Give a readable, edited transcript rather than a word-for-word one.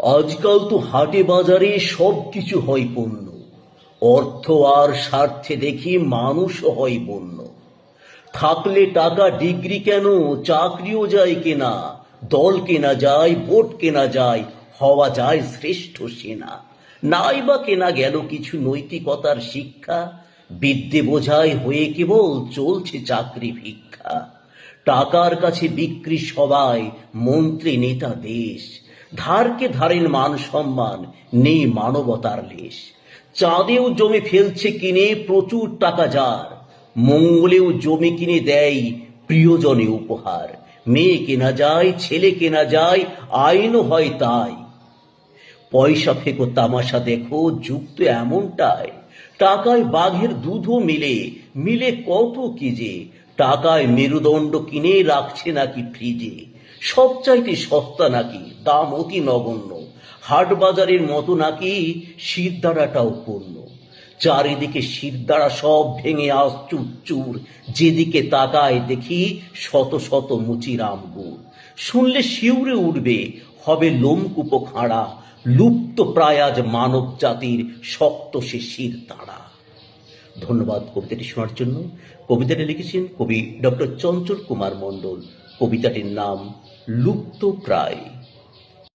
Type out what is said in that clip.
আজকাল তো হাটে বাজারে সবকিছু হয় পণ্য। অর্থ আর স্বার্থে দেখি মানুষও হয় বন্য। থাকলে টাকা ডিগ্রি কেন, চাকরিও যায় কেনা। দল কেনা যায়, ভোট কেনা যায়, হওয়া যায় শ্রেষ্ঠ সেনা। নাই বা কেনা গেল কিছু নৈতিকতার শিক্ষা। বিদ্যে বোঝায় হয়ে কেবল চলছে চাকরি ভিক্ষা। টাকার কাছে বিক্রি সবাই, মন্ত্রী নেতা দেশ। ধারকে ধারেন মান সম্মান, নেই মানবতার লেশ। চাঁদেও জমি ফেলছে কিনে প্রচুর টাকা যার, মঙ্গলেও জমি কিনে দেয় প্রিয়জনে উপহার। মেয়ে কেনা যায়, ছেলে কেনা যায়, আইনও হয় তাই। পয়সা ফেকো তামাশা দেখো, যুগ তো এমনটাই। টাকায় বাঘের দুধও মিলে, মিলে কত কি যে। টাকায় মেরুদণ্ড কিনে রাখছে নাকি ফ্রিজে। সবচাইতে সস্তা নাকি, দাম অতি নগণ্য। হাট বাজারের মতো নাকি শিরদাঁড়াটাও পণ্য। চারিদিকে শিরদাঁড়া সব ভেঙে আস চুর চুর। যেদিকে তাকায় দেখি শত শত মুচিরাম গুড়। শুনলে শিউরে উঠবে, হবে লোমকূপো খাঁড়া। লুপ্ত প্রায় আজ মানব জাতির শক্ত সে শিরদাঁড়া। ধন্যবাদ কবিতাটি শোনার জন্য। কবিতাটি লিখেছেন কবি ডক্টর চঞ্চল কুমার মণ্ডল। কবিতাটির নাম লুপ্ত প্রায়।